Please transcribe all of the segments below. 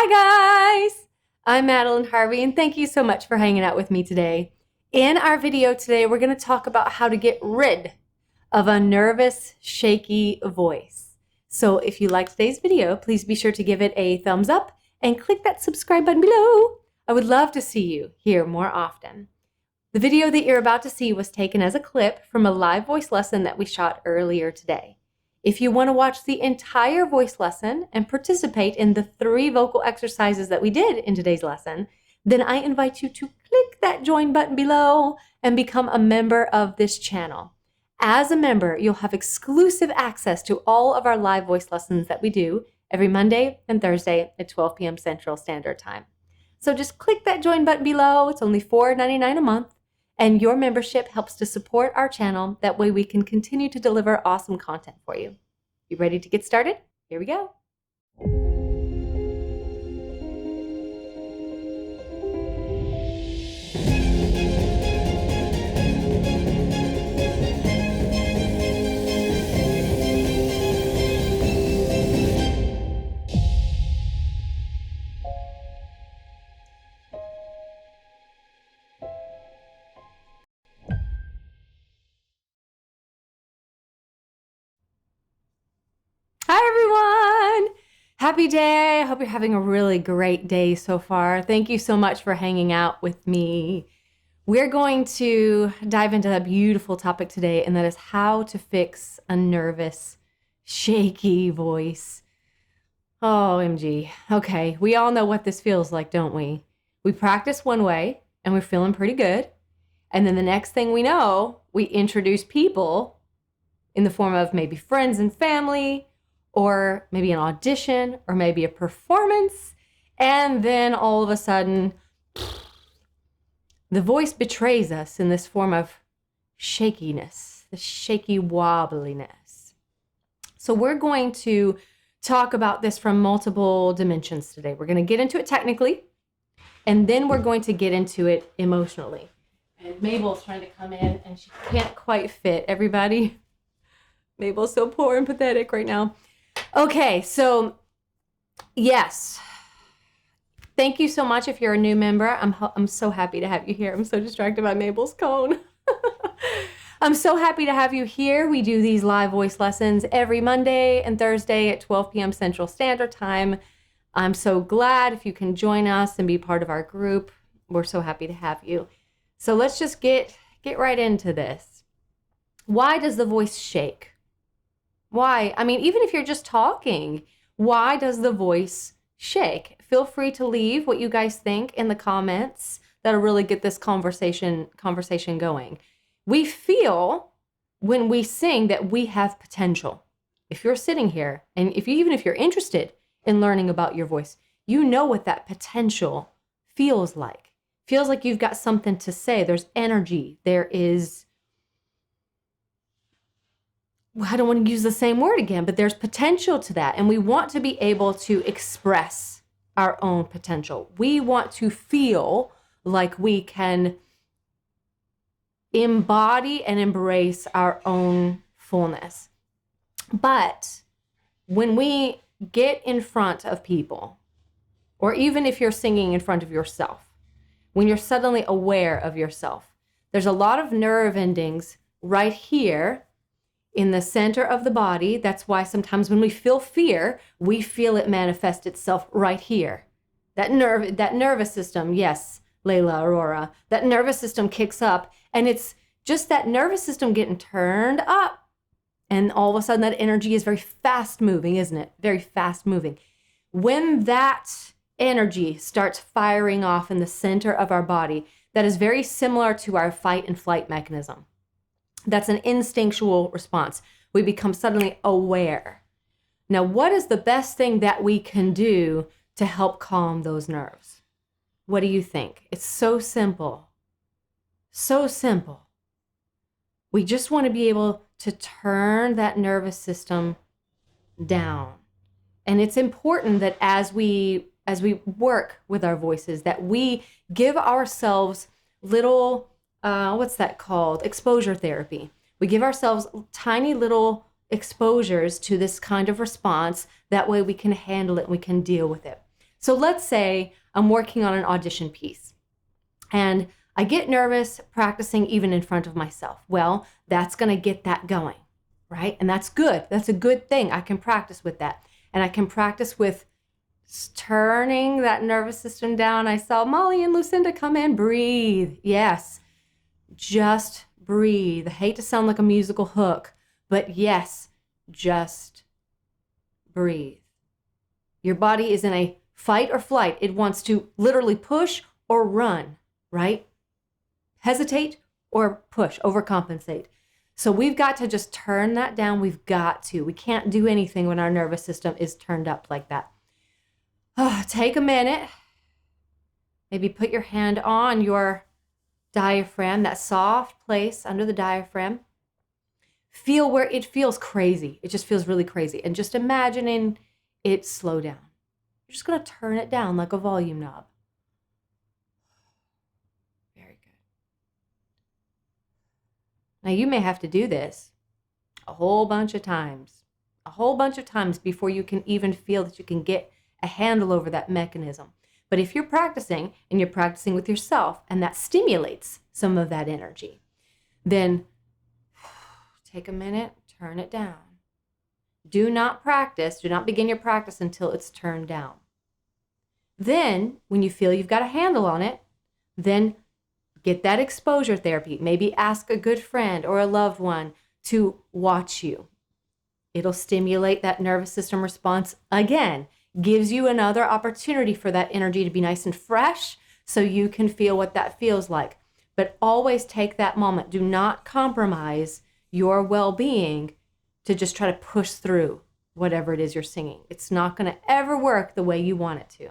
Hi guys! I'm Madeleine Harvey and thank you so much for hanging out with me today. In our video today, we're going to talk about how to get rid of a nervous, shaky voice. So if you like today's video, please be sure to give it a thumbs up and click that subscribe button below. I would love to see you here more often. The video that you're about to see was taken as a clip from a live voice lesson that we shot earlier today. If you want to watch the entire voice lesson and participate in the 3 vocal exercises that we did in today's lesson, then I invite you to click that join button below and become a member of this channel. As a member, you'll have exclusive access to all of our live voice lessons that we do every Monday and Thursday at 12 p.m. Central Standard Time. So just click that join button below. It's only $4.99 a month. And your membership helps to support our channel. That way we can continue to deliver awesome content for you. You ready to get started? Here we go. Hi everyone! Happy day. I hope you're having a really great day so far. Thank you so much for hanging out with me. We're going to dive into that beautiful topic today, and that is how to fix a nervous, shaky voice. Oh, OMG. Okay, we all know what this feels like, don't we? We practice one way and we're feeling pretty good. And then the next thing we know, we introduce people in the form of maybe friends and family, or maybe an audition, or maybe a performance, and then all of a sudden, the voice betrays us in this form of shakiness, the shaky wobbliness. So we're going to talk about this from multiple dimensions today. We're going to get into it technically, and then we're going to get into it emotionally. And Mabel's trying to come in, and she can't quite fit. Everybody, Mabel's so poor and pathetic right now. Okay, so yes, thank you so much if you're a new member. I'm so happy to have you here. I'm so distracted by Mabel's cone. I'm so happy to have you here. We do these live voice lessons every Monday and Thursday at 12 p.m. Central Standard Time. I'm so glad if you can join us and be part of our group. We're so happy to have you. So let's just get right into this. Why does the voice shake? Why? I mean, even if you're just talking, why does the voice shake? Feel free to leave what you guys think in the comments. That'll really get this conversation going. We feel when we sing that we have potential. If you're sitting here and even if you're interested in learning about your voice, you know what that potential feels like. Feels like you've got something to say. There's energy. There is, I don't want to use the same word again, but there's potential to that. And we want to be able to express our own potential. We want to feel like we can embody and embrace our own fullness. But when we get in front of people, or even if you're singing in front of yourself, when you're suddenly aware of yourself, there's a lot of nerve endings right here in the center of the body. That's why sometimes when we feel fear, we feel it manifest itself right here. That nervous system, yes, Layla, Aurora, that nervous system kicks up, and it's just that nervous system getting turned up. And all of a sudden that energy is very fast moving, isn't it? Very fast moving. When that energy starts firing off in the center of our body, that is very similar to our fight and flight mechanism. That's an instinctual response. We become suddenly aware. Now, what is the best thing that we can do to help calm those nerves? What do you think? It's so simple. So simple. We just want to be able to turn that nervous system down. And it's important that as we work with our voices, that we give ourselves little what's that called? Exposure therapy. We give ourselves tiny little exposures to this kind of response. That way we can handle it, we can deal with it. So let's say I'm working on an audition piece and I get nervous practicing even in front of myself. Well, that's going to get that going, right? And that's good. That's a good thing. I can practice with that. And I can practice with turning that nervous system down. I saw Molly and Lucinda come in. Breathe. Yes. Just breathe. I hate to sound like a musical hook, but yes, just breathe. Your body is in a fight or flight. It wants to literally push or run, right? Hesitate or push, overcompensate. So we've got to just turn that down. We've got to. We can't do anything when our nervous system is turned up like that. Take a minute. Maybe put your hand on your diaphragm, that soft place under the diaphragm. Feel where it feels crazy. It just feels really crazy. And just imagining it slow down. You're just going to turn it down like a volume knob. Very good. Now you may have to do this a whole bunch of times. A whole bunch of times before you can even feel that you can get a handle over that mechanism. But if you're practicing and you're practicing with yourself and that stimulates some of that energy, then take a minute, turn it down. Do not begin your practice until it's turned down. Then, when you feel you've got a handle on it, then get that exposure therapy. Maybe ask a good friend or a loved one to watch you. It'll stimulate that nervous system response again. Gives you another opportunity for that energy to be nice and fresh so you can feel what that feels like. But always take that moment. Do not compromise your well-being to just try to push through whatever it is you're singing. It's not going to ever work the way you want it to.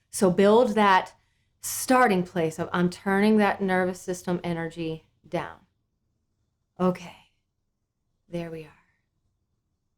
So build that starting place of I'm turning that nervous system energy down. Okay, there we are.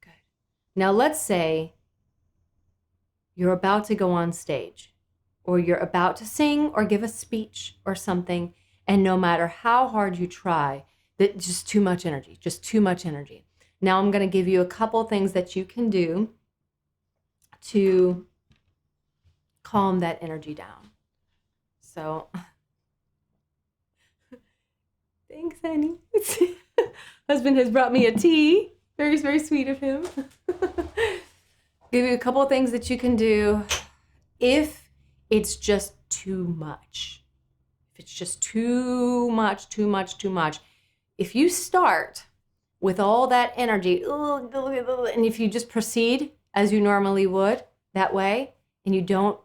Good. Now let's say you're about to go on stage, or you're about to sing or give a speech or something, and no matter how hard you try, that just too much energy. Now I'm going to give you a couple things that you can do to calm that energy down. So, thanks, honey. Husband has brought me a tea. Very, very sweet of him. Give you a couple of things that you can do if it's just too much. If it's just too much. If you start with all that energy, and if you just proceed as you normally would that way, and you don't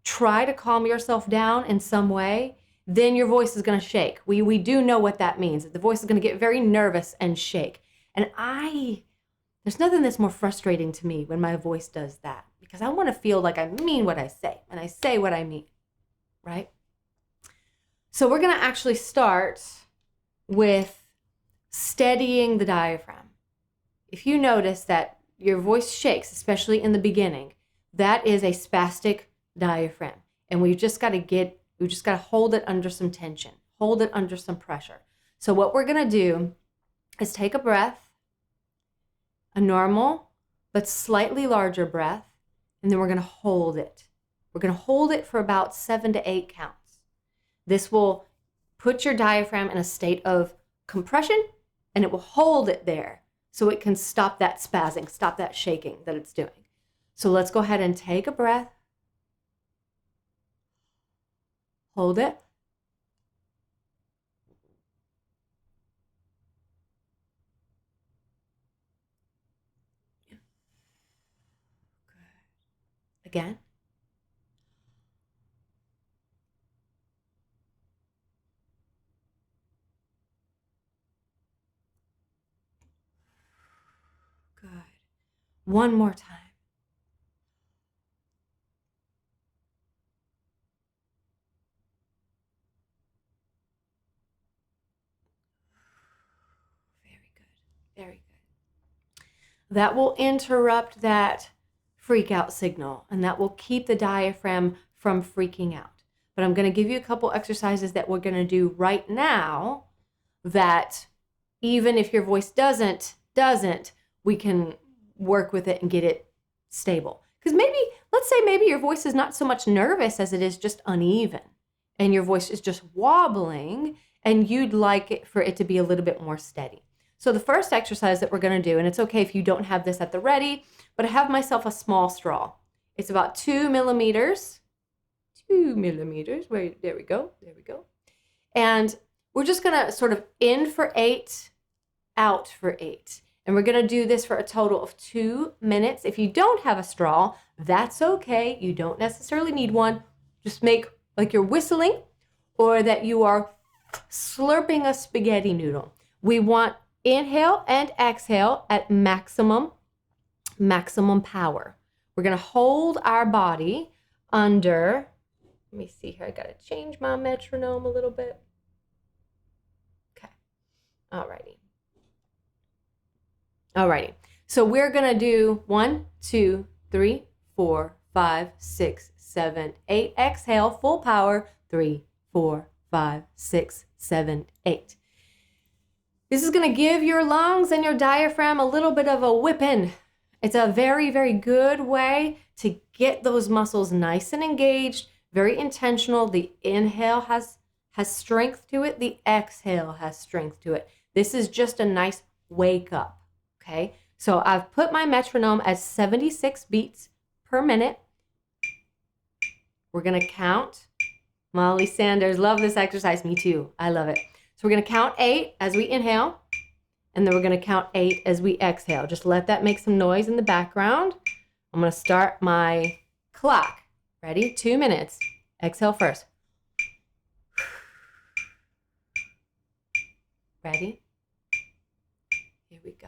try to calm yourself down in some way, then your voice is going to shake. We do know what that means. The voice is going to get very nervous and shake. And there's nothing that's more frustrating to me when my voice does that, because I want to feel like I mean what I say and I say what I mean, right? So we're going to actually start with steadying the diaphragm. If you notice that your voice shakes, especially in the beginning, that is a spastic diaphragm. And we've just got to hold it under some tension, hold it under some pressure. So what we're going to do is take a breath, a normal but slightly larger breath, and then we're going to hold it. We're going to hold it for about 7 to 8 counts. This will put your diaphragm in a state of compression, and it will hold it there so it can stop that spazzing, stop that shaking that it's doing. So let's go ahead and take a breath. Hold it. Good. Again. Good. One more time. Very good. That will interrupt that freak out signal, and that will keep the diaphragm from freaking out. But I'm going to give you a couple exercises that we're going to do right now that even if your voice doesn't, we can work with it and get it stable. Because let's say maybe your voice is not so much nervous as it is just uneven, and your voice is just wobbling, and you'd like it for it to be a little bit more steady. So the first exercise that we're going to do, and it's okay if you don't have this at the ready, but I have myself a small straw. It's about 2 millimeters. 2 millimeters. Wait, there we go. There we go. And we're just going to sort of in for 8, out for 8. And we're going to do this for a total of 2 minutes. If you don't have a straw, that's okay. You don't necessarily need one. Just make like you're whistling or that you are slurping a spaghetti noodle. We want inhale and exhale at maximum power. We're going to hold our body under, let me see here. I got to change my metronome a little bit. Okay. Alrighty. So we're going to do 1, 2, 3, 4, 5, 6, 7, 8. Exhale, full power. 3, 4, 5, 6, 7, 8. This is going to give your lungs and your diaphragm a little bit of a whipping. It's a very, very good way to get those muscles nice and engaged, very intentional. The inhale has strength to it. The exhale has strength to it. This is just a nice wake up. Okay, so I've put my metronome at 76 beats per minute. We're going to count. Molly Sanders, love this exercise. Me too. I love it. So we're going to count 8 as we inhale, and then we're going to count 8 as we exhale. Just let that make some noise in the background. I'm going to start my clock. Ready? 2 minutes. Exhale first. Ready? Here we go.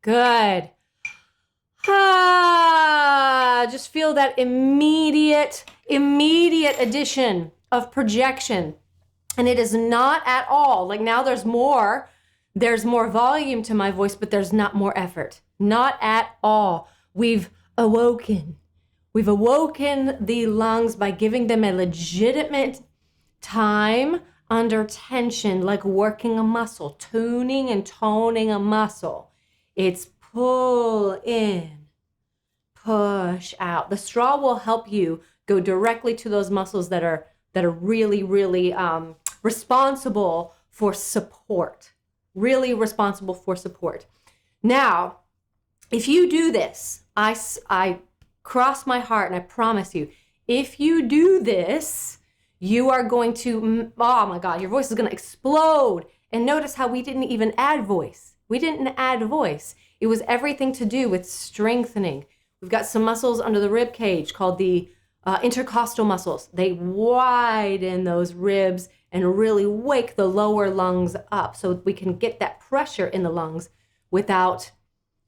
Good. Just feel that immediate addition of projection. And it is not at all, like now there's more volume to my voice, but there's not more effort. Not at all. We've awoken the lungs by giving them a legitimate time under tension, like working a muscle, tuning and toning a muscle. It's pull in, push out. The straw will help you go directly to those muscles that are really, really responsible for support. Really responsible for support. Now, if you do this, I cross my heart and I promise you, if you do this, you are going to, oh my God, your voice is going to explode. And notice how we didn't even add voice. We didn't add voice. It was everything to do with strengthening. We've got some muscles under the rib cage called the intercostal muscles. They widen those ribs and really wake the lower lungs up so we can get that pressure in the lungs without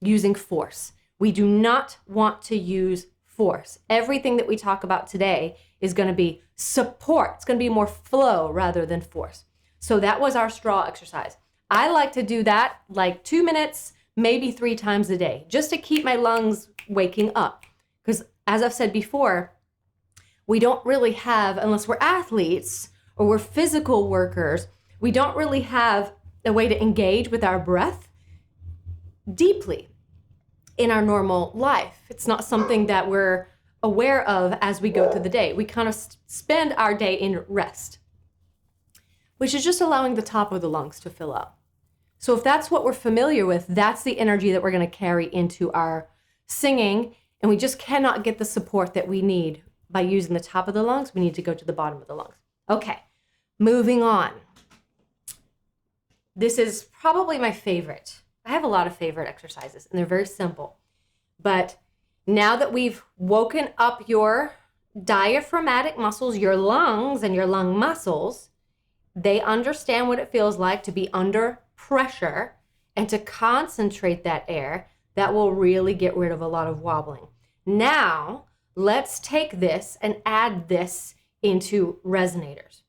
using force. We do not want to use force. Everything that we talk about today is going to be support. It's going to be more flow rather than force. So that was our straw exercise. I like to do that like 2 minutes, maybe 3 times a day, just to keep my lungs waking up. Because as I've said before, we don't really have, unless we're athletes or we're physical workers, we don't really have a way to engage with our breath deeply in our normal life. It's not something that we're aware of as we go through the day. We kind of spend our day in rest, which is just allowing the top of the lungs to fill up. So if that's what we're familiar with, that's the energy that we're going to carry into our singing, and we just cannot get the support that we need by using the top of the lungs. We need to go to the bottom of the lungs. Okay, moving on. This is probably my favorite. I have a lot of favorite exercises, and they're very simple. But now that we've woken up your diaphragmatic muscles, your lungs and your lung muscles, they understand what it feels like to be under pressure and to concentrate that air. That will really get rid of a lot of wobbling. Now, let's take this and add this into resonators.